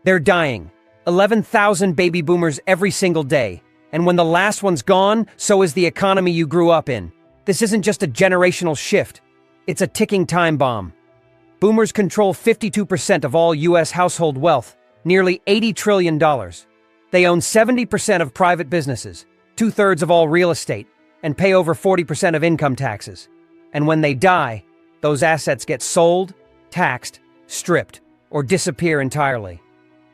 They're dying. 11,000 baby boomers every single day. And when the last one's gone, so is the economy you grew up in. This isn't just a generational shift. It's a ticking time bomb. Boomers control 52% of all U.S. household wealth, nearly $80 trillion. They own 70% of private businesses, 2/3 of all real estate, and pay over 40% of income taxes. And when they die, those assets get sold, taxed, stripped, or disappear entirely.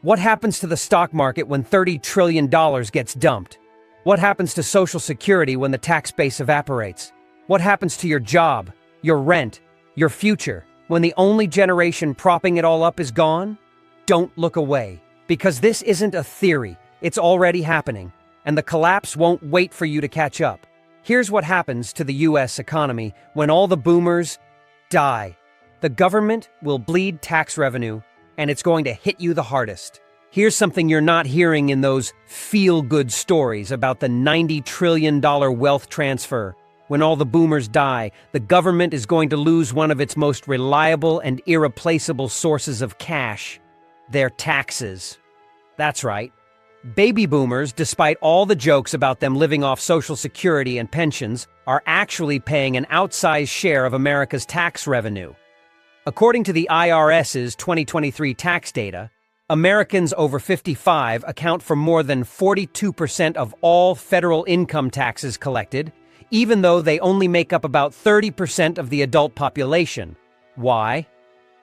What happens to the stock market when $30 trillion gets dumped? What happens to Social Security when the tax base evaporates? What happens to your job, your rent, your future, when the only generation propping it all up is gone? Don't look away, because this isn't a theory. It's already happening, and the collapse won't wait for you to catch up. Here's what happens to the U.S. economy when all the boomers die. The government will bleed tax revenue, and it's going to hit you the hardest. Here's something you're not hearing in those feel-good stories about the $90 trillion wealth transfer. When all the boomers die, the government is going to lose one of its most reliable and irreplaceable sources of cash: their taxes. That's right. Baby boomers, despite all the jokes about them living off Social Security and pensions, are actually paying an outsized share of America's tax revenue. According to the IRS's 2023 tax data, Americans over 55 account for more than 42% of all federal income taxes collected, even though they only make up about 30% of the adult population. Why?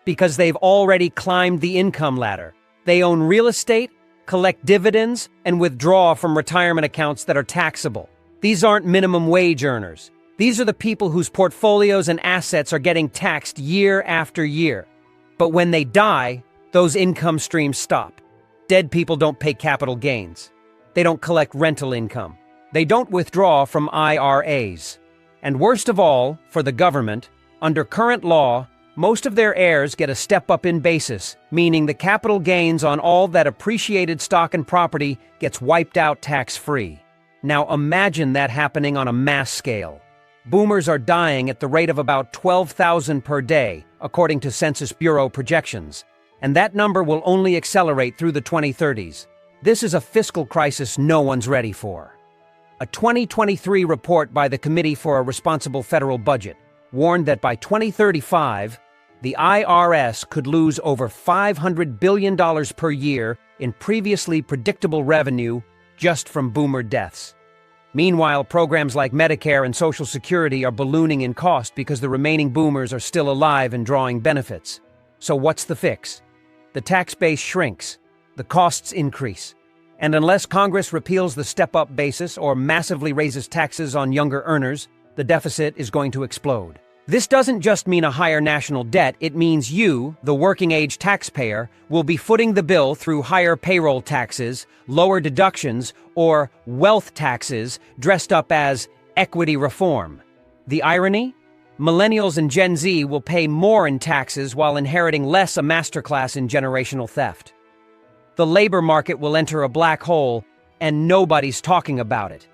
Because they've already climbed the income ladder. They own real estate, collect dividends, and withdraw from retirement accounts that are taxable. These aren't minimum wage earners. These are the people whose portfolios and assets are getting taxed year after year. But when they die, those income streams stop. Dead people don't pay capital gains. They don't collect rental income. They don't withdraw from IRAs. And worst of all, for the government, under current law, most of their heirs get a step up in basis, meaning the capital gains on all that appreciated stock and property gets wiped out tax-free. Now imagine that happening on a mass scale. Boomers are dying at the rate of about 12,000 per day, according to Census Bureau projections. And that number will only accelerate through the 2030s. This is a fiscal crisis no one's ready for. A 2023 report by the Committee for a Responsible Federal Budget warned that by 2035, the IRS could lose over $500 billion per year in previously predictable revenue just from boomer deaths. Meanwhile, programs like Medicare and Social Security are ballooning in cost because the remaining boomers are still alive and drawing benefits. So what's the fix? The tax base shrinks, the costs increase. And unless Congress repeals the step-up basis or massively raises taxes on younger earners, the deficit is going to explode. This doesn't just mean a higher national debt, it means you, the working-age taxpayer, will be footing the bill through higher payroll taxes, lower deductions, or wealth taxes dressed up as equity reform. The irony? Millennials and Gen Z will pay more in taxes while inheriting less, a masterclass in generational theft. The labor market will enter a black hole, and nobody's talking about it.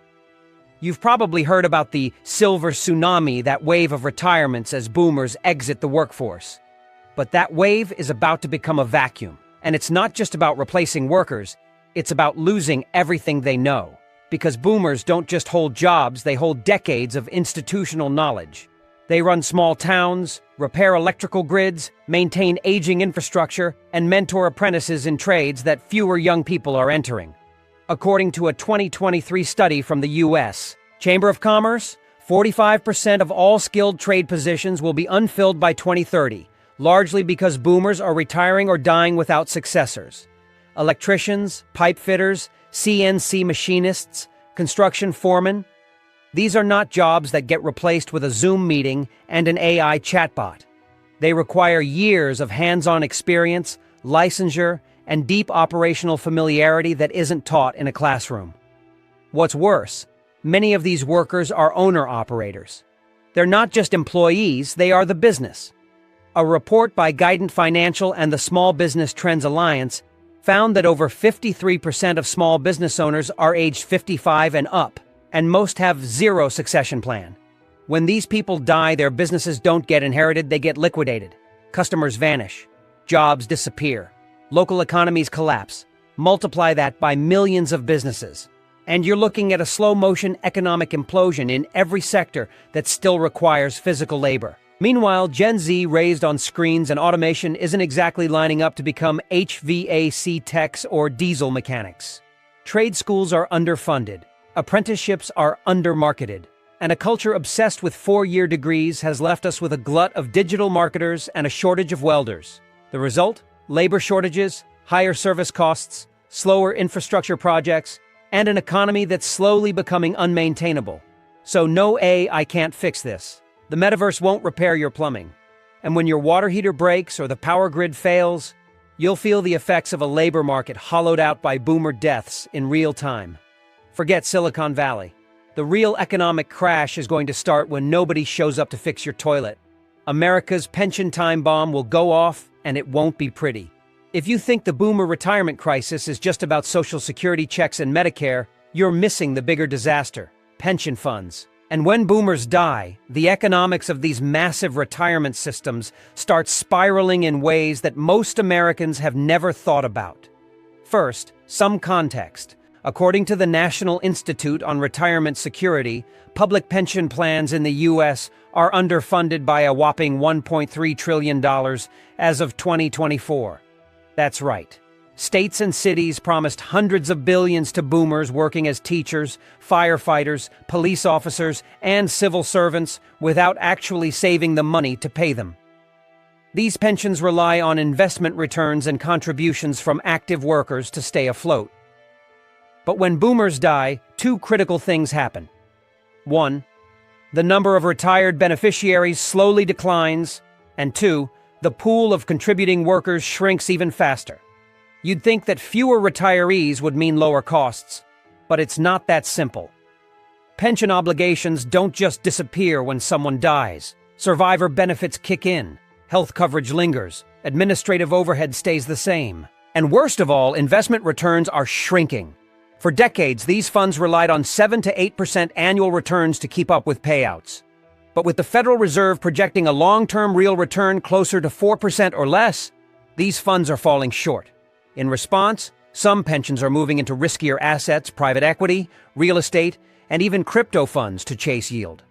You've probably heard about the silver tsunami, that wave of retirements as boomers exit the workforce. But that wave is about to become a vacuum, and it's not just about replacing workers, it's about losing everything they know. Because boomers don't just hold jobs, they hold decades of institutional knowledge. They run small towns, repair electrical grids, maintain aging infrastructure, and mentor apprentices in trades that fewer young people are entering. According to a 2023 study from the U.S. Chamber of Commerce, 45% of all skilled trade positions will be unfilled by 2030, largely because boomers are retiring or dying without successors. Electricians, pipe fitters, CNC machinists, construction foremen, these are not jobs that get replaced with a Zoom meeting and an AI chatbot. They require years of hands-on experience, licensure, and deep operational familiarity that isn't taught in a classroom. What's worse, many of these workers are owner-operators. They're not just employees, they are the business. A report by Guidant Financial and the Small Business Trends Alliance found that over 53% of small business owners are aged 55 and up, and most have zero succession plan. When these people die, their businesses don't get inherited, they get liquidated. Customers vanish. Jobs disappear. Local economies collapse. Multiply that by millions of businesses. And you're looking at a slow-motion economic implosion in every sector that still requires physical labor. Meanwhile, Gen Z, raised on screens and automation, isn't exactly lining up to become HVAC techs or diesel mechanics. Trade schools are underfunded, apprenticeships are undermarketed, and a culture obsessed with four-year degrees has left us with a glut of digital marketers and a shortage of welders. The result? Labor shortages, higher service costs, slower infrastructure projects, and an economy that's slowly becoming unmaintainable. So no, I can't fix this. The metaverse won't repair your plumbing. And when your water heater breaks or the power grid fails, you'll feel the effects of a labor market hollowed out by boomer deaths in real time. Forget Silicon Valley. The real economic crash is going to start when nobody shows up to fix your toilet. America's pension time bomb will go off, and it won't be pretty. If you think the boomer retirement crisis is just about Social Security checks and Medicare, you're missing the bigger disaster: pension funds. And when boomers die, the economics of these massive retirement systems start spiraling in ways that most Americans have never thought about. First, some context. According to the National Institute on Retirement Security, public pension plans in the U.S. are underfunded by a whopping $1.3 trillion as of 2024. That's right. States and cities promised hundreds of billions to boomers working as teachers, firefighters, police officers, and civil servants without actually saving the money to pay them. These pensions rely on investment returns and contributions from active workers to stay afloat. But when boomers die, two critical things happen. One, the number of retired beneficiaries slowly declines, and two, the pool of contributing workers shrinks even faster. You'd think that fewer retirees would mean lower costs, but it's not that simple. Pension obligations don't just disappear when someone dies. Survivor benefits kick in, health coverage lingers, administrative overhead stays the same. And worst of all, investment returns are shrinking. For decades, these funds relied on 7 to 8% annual returns to keep up with payouts. But with the Federal Reserve projecting a long-term real return closer to 4% or less, these funds are falling short. In response, some pensions are moving into riskier assets, private equity, real estate, and even crypto funds to chase yield.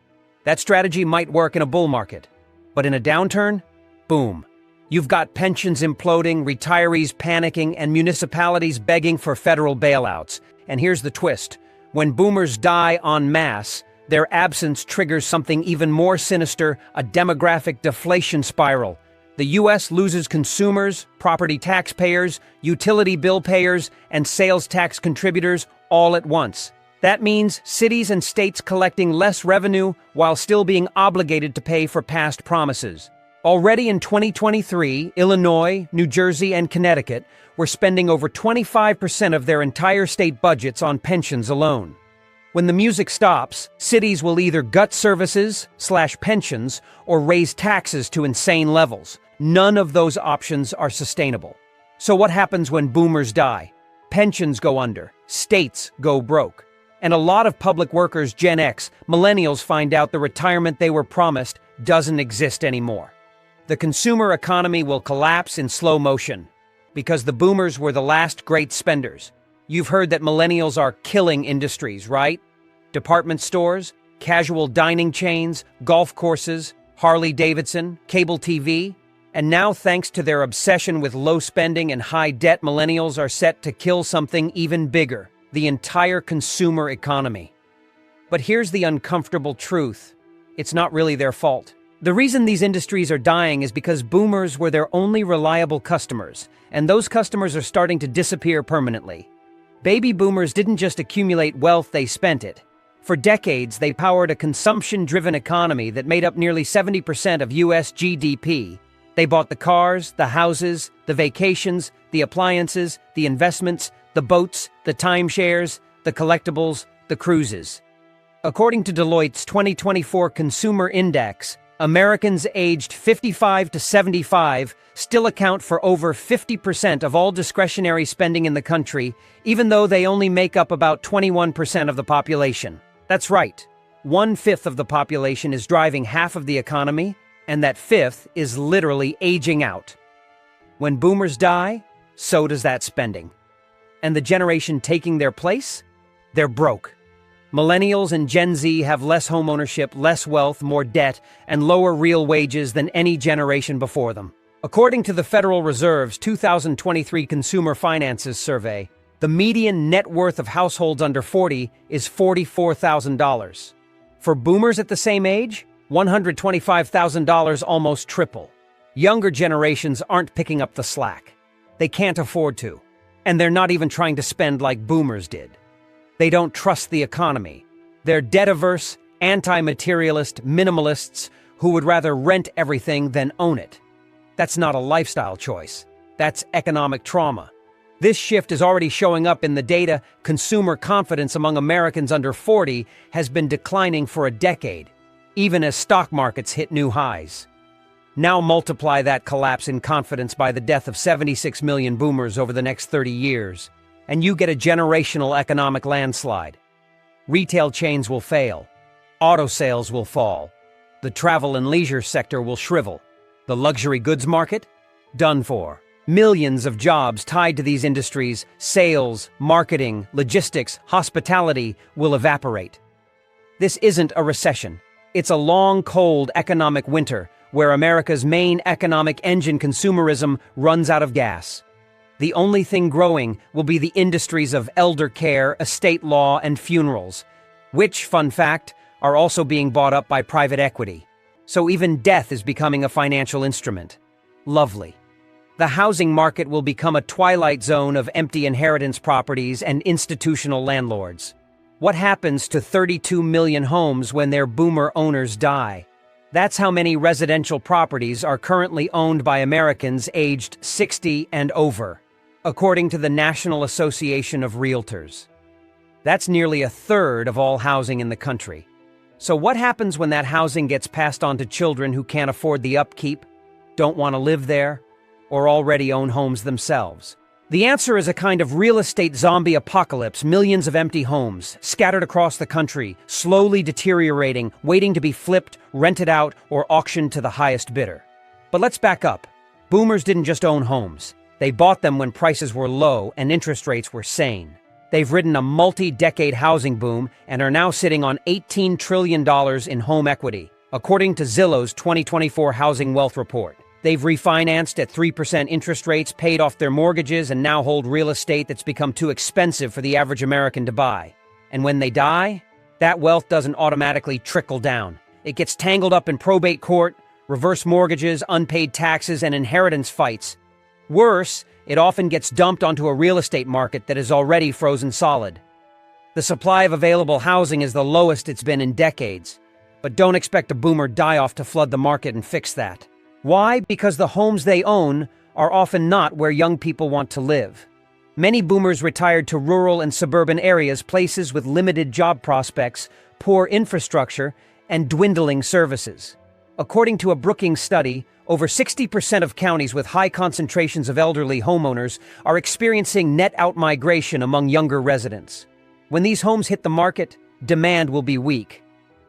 That strategy might work in a bull market, but in a downturn, boom. You've got pensions imploding, retirees panicking, and municipalities begging for federal bailouts. And here's the twist. When boomers die en masse, their absence triggers something even more sinister: a demographic deflation spiral. The U.S. loses consumers, property taxpayers, utility bill payers, and sales tax contributors all at once. That means cities and states collecting less revenue while still being obligated to pay for past promises. Already in 2023, Illinois, New Jersey, and Connecticut were spending over 25% of their entire state budgets on pensions alone. When the music stops, cities will either gut services/pensions or raise taxes to insane levels. None of those options are sustainable. So what happens when boomers die? Pensions go under, states go broke. And a lot of public workers, Gen X, millennials, find out the retirement they were promised doesn't exist anymore. The consumer economy will collapse in slow motion because the boomers were the last great spenders. You've heard that millennials are killing industries, right? Department stores, casual dining chains, golf courses, Harley-Davidson, cable TV. And now, thanks to their obsession with low spending and high debt, millennials are set to kill something even bigger: the entire consumer economy. But here's the uncomfortable truth. It's not really their fault. The reason these industries are dying is because boomers were their only reliable customers, and those customers are starting to disappear permanently. Baby boomers didn't just accumulate wealth, they spent it. For decades, they powered a consumption-driven economy that made up nearly 70% of U.S. GDP. They bought the cars, the houses, the vacations, the appliances, the investments, the boats, the timeshares, the collectibles, the cruises. According to Deloitte's 2024 Consumer Index, Americans aged 55 to 75 still account for over 50% of all discretionary spending in the country, even though they only make up about 21% of the population. That's right. 1/5 of the population is driving half of the economy, and that fifth is literally aging out. When boomers die, so does that spending. And the generation taking their place? They're broke. Millennials and Gen Z have less homeownership, less wealth, more debt, and lower real wages than any generation before them. According to the Federal Reserve's 2023 Consumer Finances Survey, the median net worth of households under 40 is $44,000. For boomers at the same age, $125,000, almost triple. Younger generations aren't picking up the slack. They can't afford to. And they're not even trying to spend like boomers did. They don't trust the economy. They're debt-averse, anti-materialist minimalists who would rather rent everything than own it. That's not a lifestyle choice. That's economic trauma. This shift is already showing up in the data. Consumer confidence among Americans under 40 has been declining for a decade, even as stock markets hit new highs. Now multiply that collapse in confidence by the death of 76 million boomers over the next 30 years, and you get a generational economic landslide. Retail chains will fail. Auto sales will fall. The travel and leisure sector will shrivel. The luxury goods market? Done for. Millions of jobs tied to these industries, sales, marketing, logistics, hospitality, will evaporate. This isn't a recession. It's a long, cold economic winter where America's main economic engine, consumerism, runs out of gas. The only thing growing will be the industries of elder care, estate law, and funerals, which, fun fact, are also being bought up by private equity. So even death is becoming a financial instrument. Lovely. The housing market will become a twilight zone of empty inheritance properties and institutional landlords. What happens to 32 million homes when their boomer owners die? That's how many residential properties are currently owned by Americans aged 60 and over, according to the National Association of Realtors. That's nearly a third of all housing in the country. So what happens when that housing gets passed on to children who can't afford the upkeep, don't want to live there, or already own homes themselves? The answer is a kind of real estate zombie apocalypse, millions of empty homes, scattered across the country, slowly deteriorating, waiting to be flipped, rented out, or auctioned to the highest bidder. But let's back up. Boomers didn't just own homes. They bought them when prices were low and interest rates were sane. They've ridden a multi-decade housing boom and are now sitting on $18 trillion in home equity, according to Zillow's 2024 Housing Wealth Report. They've refinanced at 3% interest rates, paid off their mortgages, and now hold real estate that's become too expensive for the average American to buy. And when they die, that wealth doesn't automatically trickle down. It gets tangled up in probate court, reverse mortgages, unpaid taxes, and inheritance fights. Worse, it often gets dumped onto a real estate market that is already frozen solid. The supply of available housing is the lowest it's been in decades. But don't expect a boomer die-off to flood the market and fix that. Why? Because the homes they own are often not where young people want to live. Many boomers retired to rural and suburban areas, places with limited job prospects, poor infrastructure, and dwindling services. According to a Brookings study, over 60% of counties with high concentrations of elderly homeowners are experiencing net outmigration among younger residents. When these homes hit the market, demand will be weak.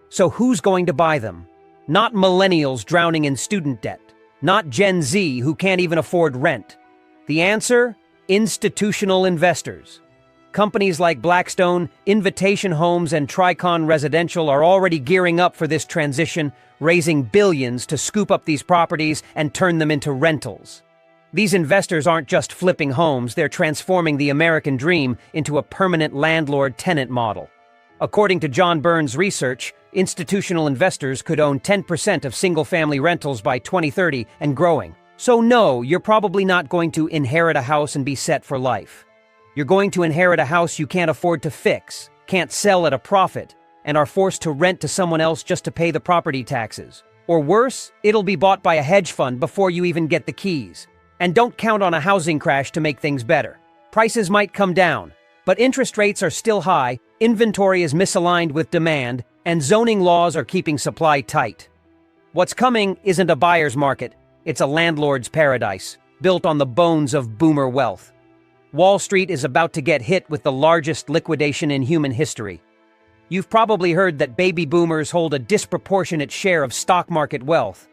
So who's going to buy them? Not millennials drowning in student debt. Not Gen Z who can't even afford rent. The answer? Institutional investors. Companies like Blackstone, Invitation Homes, and Tricon Residential are already gearing up for this transition, raising billions to scoop up these properties and turn them into rentals. These investors aren't just flipping homes, they're transforming the American dream into a permanent landlord-tenant model. According to John Burns' research, institutional investors could own 10% of single-family rentals by 2030 and growing. So no, you're probably not going to inherit a house and be set for life. You're going to inherit a house you can't afford to fix, can't sell at a profit, and are forced to rent to someone else just to pay the property taxes. Or worse, it'll be bought by a hedge fund before you even get the keys. And don't count on a housing crash to make things better. Prices might come down, but interest rates are still high, inventory is misaligned with demand, and zoning laws are keeping supply tight. What's coming isn't a buyer's market, it's a landlord's paradise, built on the bones of boomer wealth. Wall Street is about to get hit with the largest liquidation in human history. You've probably heard that baby boomers hold a disproportionate share of stock market wealth.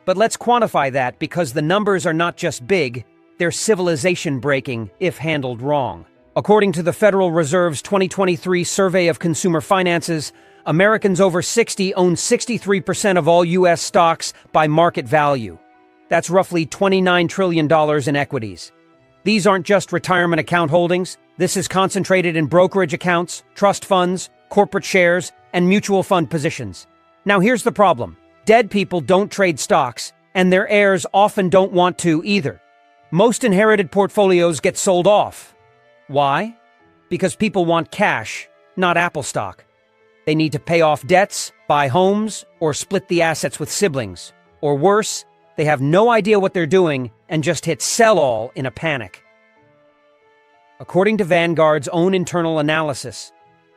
But let's quantify that, because the numbers are not just big, they're civilization-breaking if handled wrong. According to the Federal Reserve's 2023 Survey of Consumer Finances, Americans over 60 own 63% of all U.S. stocks by market value. That's roughly $29 trillion in equities. These aren't just retirement account holdings. This is concentrated in brokerage accounts, trust funds, corporate shares, and mutual fund positions. Now here's the problem. Dead people don't trade stocks, and their heirs often don't want to either. Most inherited portfolios get sold off. Why? Because people want cash, not Apple stock. They need to pay off debts, buy homes, or split the assets with siblings. Or worse, they have no idea what they're doing and just hit sell all in a panic. According to Vanguard's own internal analysis,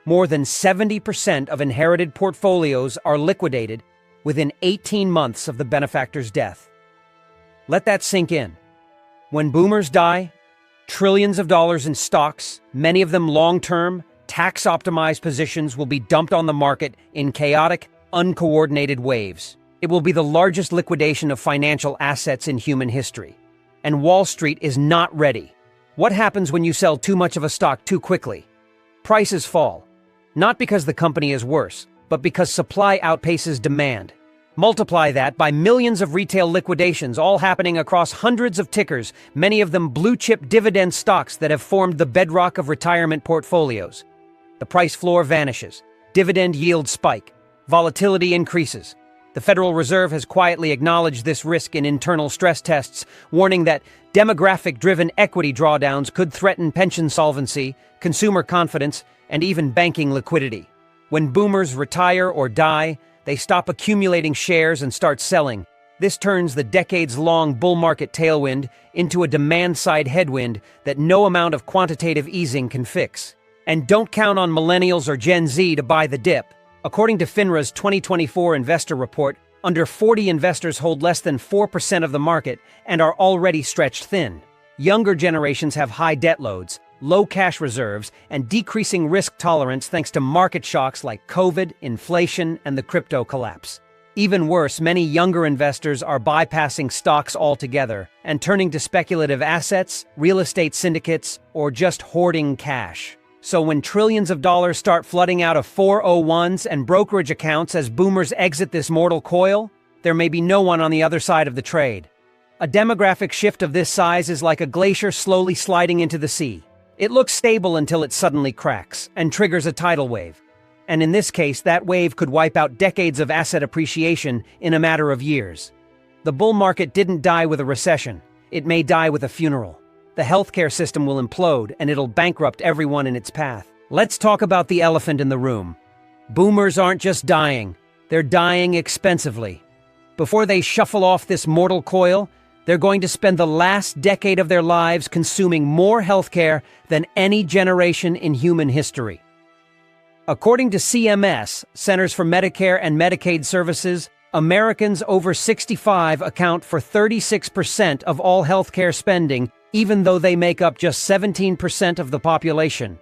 more than 70% of inherited portfolios are liquidated within 18 months of the benefactor's death. Let that sink in. When boomers die, trillions of dollars in stocks, many of them long-term, tax-optimized positions, will be dumped on the market in chaotic, uncoordinated waves. It will be the largest liquidation of financial assets in human history. And Wall Street is not ready. What happens when you sell too much of a stock too quickly? Prices fall. Not because the company is worse, but because supply outpaces demand. Multiply that by millions of retail liquidations, all happening across hundreds of tickers, many of them blue-chip dividend stocks that have formed the bedrock of retirement portfolios. The price floor vanishes. Dividend yields spike. Volatility increases. The Federal Reserve has quietly acknowledged this risk in internal stress tests, warning that demographic-driven equity drawdowns could threaten pension solvency, consumer confidence, and even banking liquidity. When boomers retire or die, they stop accumulating shares and start selling. This turns the decades-long bull market tailwind into a demand-side headwind that no amount of quantitative easing can fix. And don't count on millennials or Gen Z to buy the dip. According to FINRA's 2024 investor report, under 40 investors hold less than 4% of the market and are already stretched thin. Younger generations have high debt loads, low cash reserves, and decreasing risk tolerance thanks to market shocks like COVID, inflation, and the crypto collapse. Even worse, many younger investors are bypassing stocks altogether and turning to speculative assets, real estate syndicates, or just hoarding cash. So when trillions of dollars start flooding out of 401s and brokerage accounts as boomers exit this mortal coil, there may be no one on the other side of the trade. A demographic shift of this size is like a glacier slowly sliding into the sea. It looks stable until it suddenly cracks and triggers a tidal wave. And in this case, that wave could wipe out decades of asset appreciation in a matter of years. The bull market didn't die with a recession. It may die with a funeral. The healthcare system will implode, and it'll bankrupt everyone in its path. Let's talk about the elephant in the room. Boomers aren't just dying, they're dying expensively. Before they shuffle off this mortal coil, they're going to spend the last decade of their lives consuming more healthcare than any generation in human history. According to CMS, Centers for Medicare and Medicaid Services, Americans over 65 account for 36% of all healthcare spending, even though they make up just 17% of the population.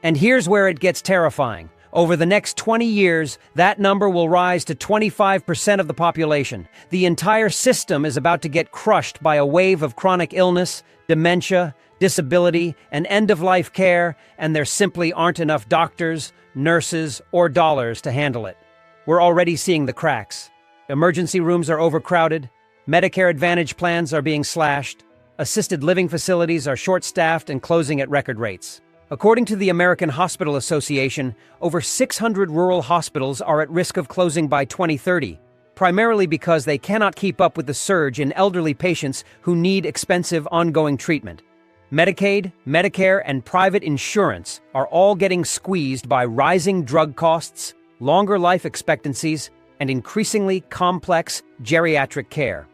And here's where it gets terrifying. Over the next 20 years, that number will rise to 25% of the population. The entire system is about to get crushed by a wave of chronic illness, dementia, disability, and end-of-life care, and there simply aren't enough doctors, nurses, or dollars to handle it. We're already seeing the cracks. Emergency rooms are overcrowded, Medicare Advantage plans are being slashed, assisted living facilities are short-staffed and closing at record rates. According to the American Hospital Association, over 600 rural hospitals are at risk of closing by 2030, primarily because they cannot keep up with the surge in elderly patients who need expensive ongoing treatment. Medicaid, Medicare, and private insurance are all getting squeezed by rising drug costs, longer life expectancies, and increasingly complex geriatric care.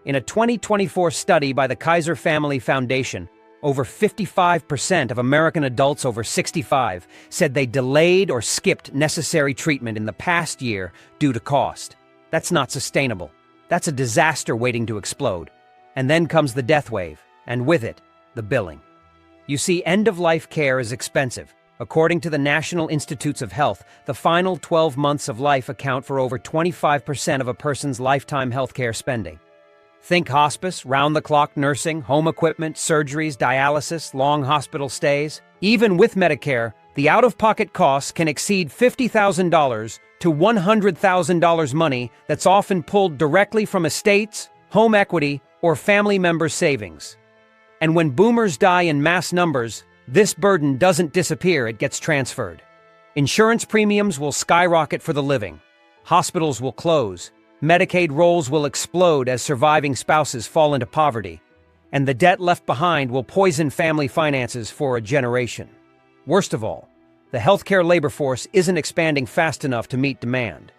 In a 2024 study by the Kaiser Family Foundation, over 55% of American adults over 65 said they delayed or skipped necessary treatment in the past year due to cost. That's not sustainable. That's a disaster waiting to explode. And then comes the death wave, and with it, the billing. You see, end-of-life care is expensive. According to the National Institutes of Health, the final 12 months of life account for over 25% of a person's lifetime healthcare spending. Think hospice, round-the-clock nursing, home equipment, surgeries, dialysis, long hospital stays. Even with Medicare, the out-of-pocket costs can exceed $50,000 to $100,000 money that's often pulled directly from estates, home equity, or family members' savings. And when boomers die in mass numbers, this burden doesn't disappear, it gets transferred. Insurance premiums will skyrocket for the living. Hospitals will close. Medicaid rolls will explode as surviving spouses fall into poverty. And the debt left behind will poison family finances for a generation. Worst of all, the healthcare labor force isn't expanding fast enough to meet demand.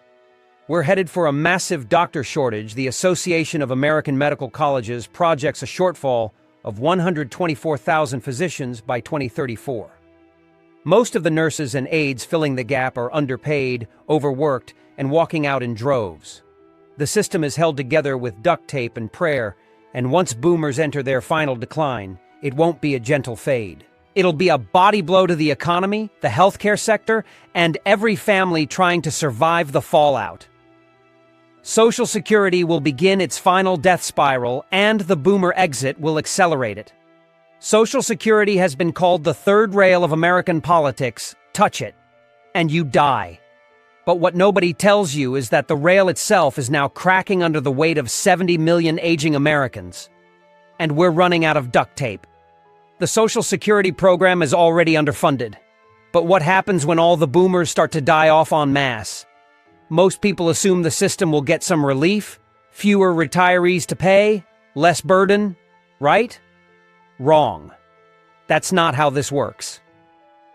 We're headed for a massive doctor shortage. The Association of American Medical Colleges projects a shortfall of 124,000 physicians by 2034. Most of the nurses and aides filling the gap are underpaid, overworked, and walking out in droves. The system is held together with duct tape and prayer, and once boomers enter their final decline, it won't be a gentle fade. It'll be a body blow to the economy, the healthcare sector, and every family trying to survive the fallout. Social Security will begin its final death spiral, and the boomer exit will accelerate it. Social Security has been called the third rail of American politics. Touch it, and you die. But what nobody tells you is that the rail itself is now cracking under the weight of 70 million aging Americans. And we're running out of duct tape. The Social Security program is already underfunded. But what happens when all the boomers start to die off en masse? Most people assume the system will get some relief, fewer retirees to pay, less burden, right? Wrong. That's not how this works.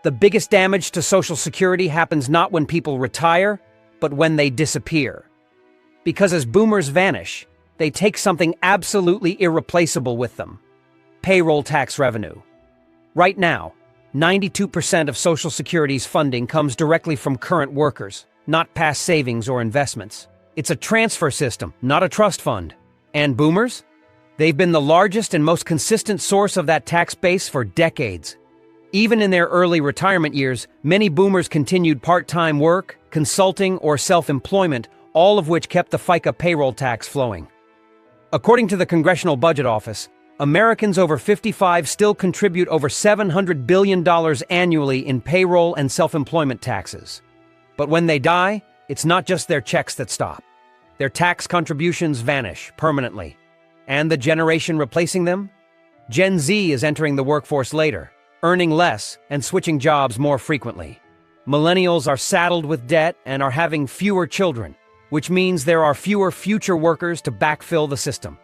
The biggest damage to Social Security happens not when people retire, but when they disappear. Because as boomers vanish, they take something absolutely irreplaceable with them: payroll tax revenue. Right now, 92% of Social Security's funding comes directly from current workers, not past savings or investments. It's a transfer system, not a trust fund. And boomers? They've been the largest and most consistent source of that tax base for decades. Even in their early retirement years, many boomers continued part-time work, consulting, or self-employment, all of which kept the FICA payroll tax flowing. According to the Congressional Budget Office, Americans over 55 still contribute over $700 billion annually in payroll and self-employment taxes. But when they die, it's not just their checks that stop. Their tax contributions vanish permanently. And the generation replacing them? Gen Z is entering the workforce later, earning less and switching jobs more frequently. Millennials are saddled with debt and are having fewer children, which means there are fewer future workers to backfill the system.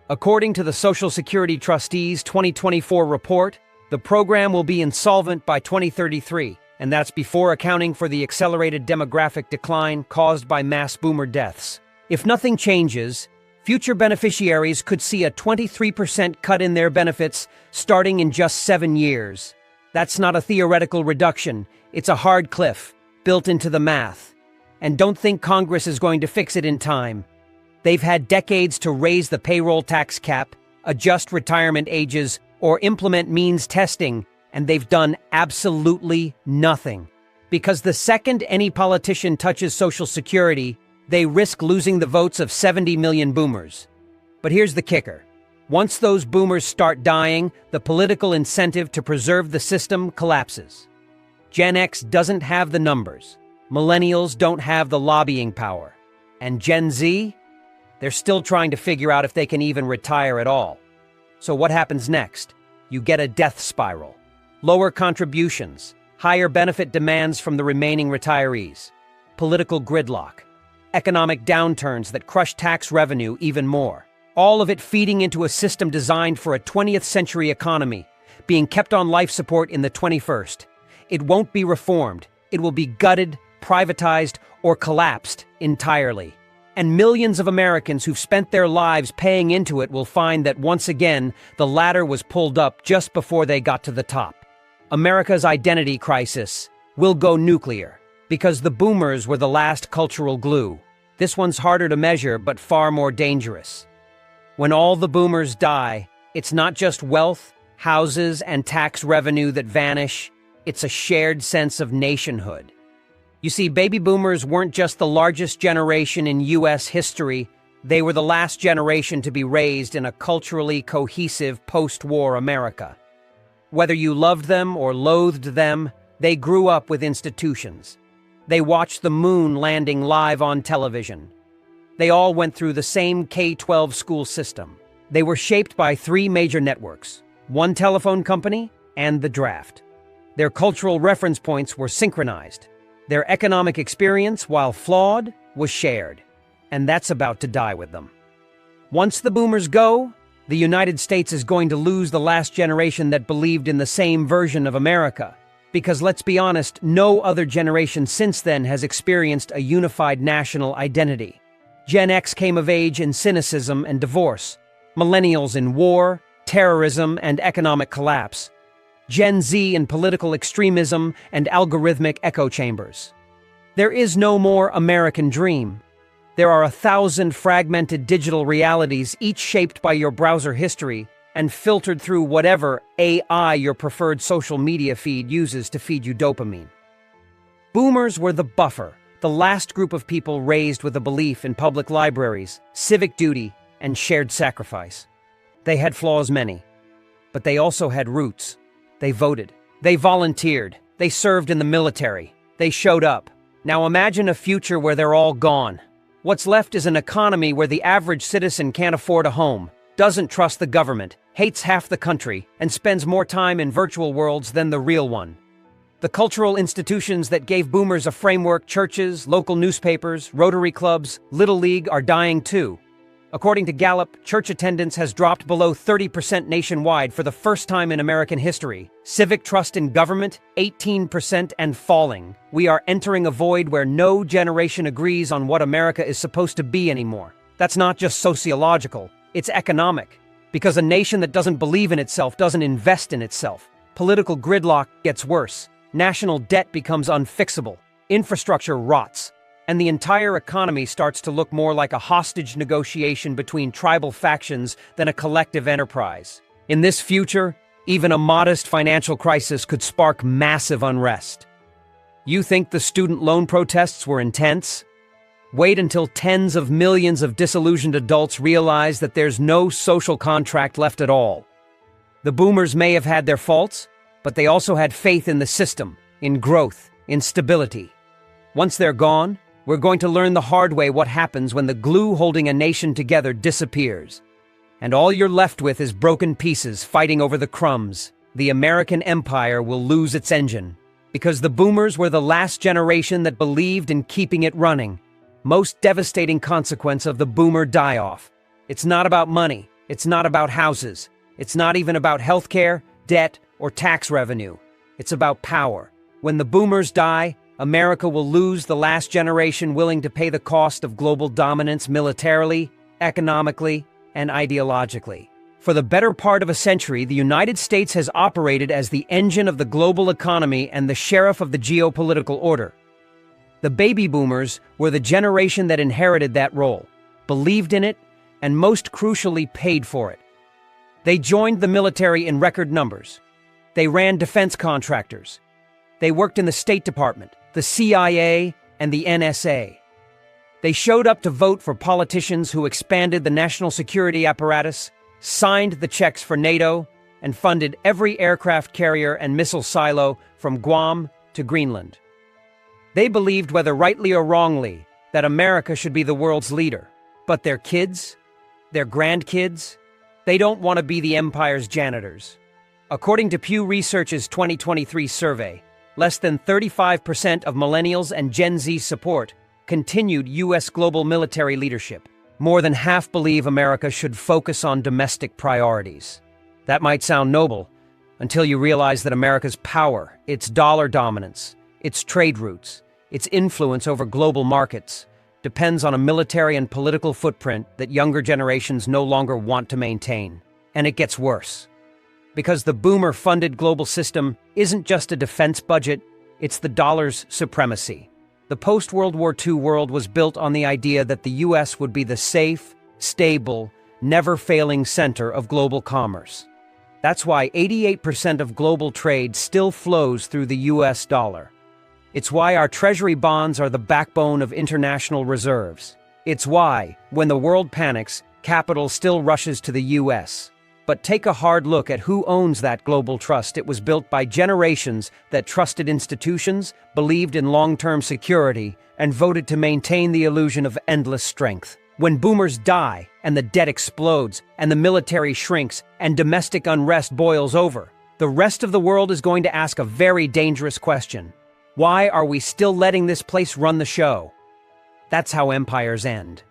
According to the Social Security Trustees' 2024 report, the program will be insolvent by 2033, and that's before accounting for the accelerated demographic decline caused by mass boomer deaths. If nothing changes, future beneficiaries could see a 23% cut in their benefits starting in just 7 years. That's not a theoretical reduction, it's a hard cliff, built into the math. And don't think Congress is going to fix it in time. They've had decades to raise the payroll tax cap, adjust retirement ages, or implement means testing, and they've done absolutely nothing. Because the second any politician touches Social Security, they risk losing the votes of 70 million boomers. But here's the kicker. Once those boomers start dying, the political incentive to preserve the system collapses. Gen X doesn't have the numbers. Millennials don't have the lobbying power. And Gen Z? They're still trying to figure out if they can even retire at all. So what happens next? You get a death spiral. Lower contributions, higher benefit demands from the remaining retirees, political gridlock, economic downturns that crush tax revenue even more. All of it feeding into a system designed for a 20th century economy, being kept on life support in the 21st. It won't be reformed. It will be gutted, privatized, or collapsed entirely. And millions of Americans who've spent their lives paying into it will find that once again, the ladder was pulled up just before they got to the top. America's identity crisis will go nuclear, because the boomers were the last cultural glue. This one's harder to measure, but far more dangerous. When all the boomers die, it's not just wealth, houses, and tax revenue that vanish, it's a shared sense of nationhood. You see, baby boomers weren't just the largest generation in U.S. history, They were the last generation to be raised in a culturally cohesive post-war America. Whether you loved them or loathed them, they grew up with institutions. They watched the moon landing live on television. They all went through the same K-12 school system. They were shaped by three major networks, one telephone company, and the draft. Their cultural reference points were synchronized. Their economic experience, while flawed, was shared. And that's about to die with them. Once the boomers go, the United States is going to lose the last generation that believed in the same version of America. Because let's be honest, no other generation since then has experienced a unified national identity. Gen X came of age in cynicism and divorce. Millennials in war, terrorism, and economic collapse. Gen Z in political extremism and algorithmic echo chambers. There is no more American dream. There are 1,000 fragmented digital realities, each shaped by your browser history and filtered through whatever AI your preferred social media feed uses to feed you dopamine. Boomers were the buffer, the last group of people raised with a belief in public libraries, civic duty, and shared sacrifice. They had flaws many, but they also had roots. They voted. They volunteered. They served in the military. They showed up. Now imagine a future where they're all gone. What's left is an economy where the average citizen can't afford a home, doesn't trust the government, hates half the country, and spends more time in virtual worlds than the real one. The cultural institutions that gave boomers a framework, churches, local newspapers, Rotary clubs, Little League, are dying too. According to Gallup, church attendance has dropped below 30% nationwide for the first time in American history. Civic trust in government, 18% and falling. We are entering a void where no generation agrees on what America is supposed to be anymore. That's not just sociological, it's economic. Because a nation that doesn't believe in itself doesn't invest in itself. Political gridlock gets worse. National debt becomes unfixable. Infrastructure rots. And the entire economy starts to look more like a hostage negotiation between tribal factions than a collective enterprise. In this future, even a modest financial crisis could spark massive unrest. You think the student loan protests were intense? Wait until tens of millions of disillusioned adults realize that there's no social contract left at all. The boomers may have had their faults, but they also had faith in the system, in growth, in stability. Once they're gone, we're going to learn the hard way what happens when the glue holding a nation together disappears. And all you're left with is broken pieces fighting over the crumbs. The American empire will lose its engine. Because the boomers were the last generation that believed in keeping it running. Most devastating consequence of the boomer die-off. It's not about money. It's not about houses. It's not even about healthcare, debt, or tax revenue. It's about power. When the boomers die, America will lose the last generation willing to pay the cost of global dominance militarily, economically, and ideologically. For the better part of a century, the United States has operated as the engine of the global economy and the sheriff of the geopolitical order. The baby boomers were the generation that inherited that role, believed in it, and most crucially paid for it. They joined the military in record numbers. They ran defense contractors. They worked in the State Department, the CIA, and the NSA. They showed up to vote for politicians who expanded the national security apparatus, signed the checks for NATO, and funded every aircraft carrier and missile silo from Guam to Greenland. They believed, whether rightly or wrongly, that America should be the world's leader. But their kids, their grandkids, they don't want to be the empire's janitors. According to Pew Research's 2023 survey, less than 35% of millennials and Gen Z support continued U.S. global military leadership. More than half believe America should focus on domestic priorities. That might sound noble, until you realize that America's power, its dollar dominance, its trade routes, its influence over global markets, depends on a military and political footprint that younger generations no longer want to maintain. And it gets worse. Because the boomer-funded global system isn't just a defense budget, it's the dollar's supremacy. The post-World War II world was built on the idea that the U.S. would be the safe, stable, never-failing center of global commerce. That's why 88% of global trade still flows through the U.S. dollar. It's why our treasury bonds are the backbone of international reserves. It's why, when the world panics, capital still rushes to the US. But take a hard look at who owns that global trust. It was built by generations that trusted institutions, believed in long-term security, and voted to maintain the illusion of endless strength. When boomers die, and the debt explodes, and the military shrinks, and domestic unrest boils over, the rest of the world is going to ask a very dangerous question. Why are we still letting this place run the show? That's how empires end.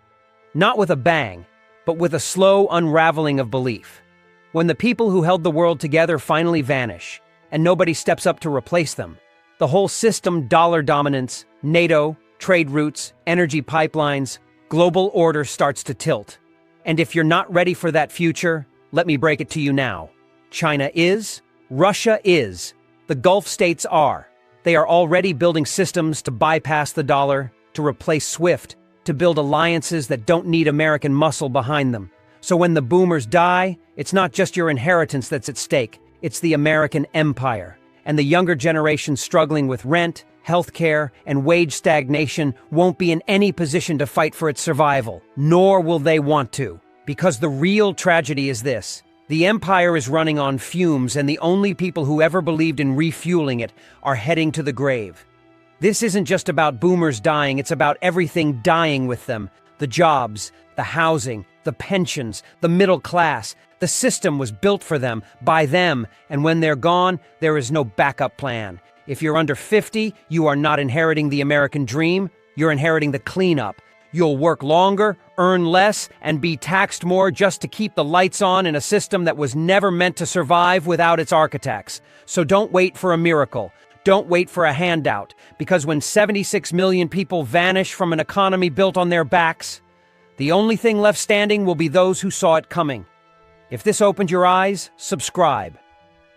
Not with a bang, but with a slow unraveling of belief. When the people who held the world together finally vanish, and nobody steps up to replace them, the whole system, dollar dominance, NATO, trade routes, energy pipelines, global order starts to tilt. And if you're not ready for that future, let me break it to you now. China is, Russia is, the Gulf states are. They are already building systems to bypass the dollar, to replace SWIFT, to build alliances that don't need American muscle behind them. So when the boomers die, it's not just your inheritance that's at stake, it's the American empire. And the younger generation struggling with rent, healthcare, and wage stagnation won't be in any position to fight for its survival, nor will they want to. Because the real tragedy is this: the empire is running on fumes, and the only people who ever believed in refueling it are heading to the grave. This isn't just about boomers dying, it's about everything dying with them. The jobs, the housing, the pensions, the middle class. The system was built for them, by them, and when they're gone, there is no backup plan. If you're under 50, you are not inheriting the American dream, you're inheriting the cleanup. You'll work longer, earn less, and be taxed more just to keep the lights on in a system that was never meant to survive without its architects. So don't wait for a miracle. Don't wait for a handout, because when 76 million people vanish from an economy built on their backs, the only thing left standing will be those who saw it coming. If this opened your eyes, subscribe.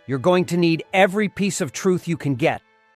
You're going to need every piece of truth you can get.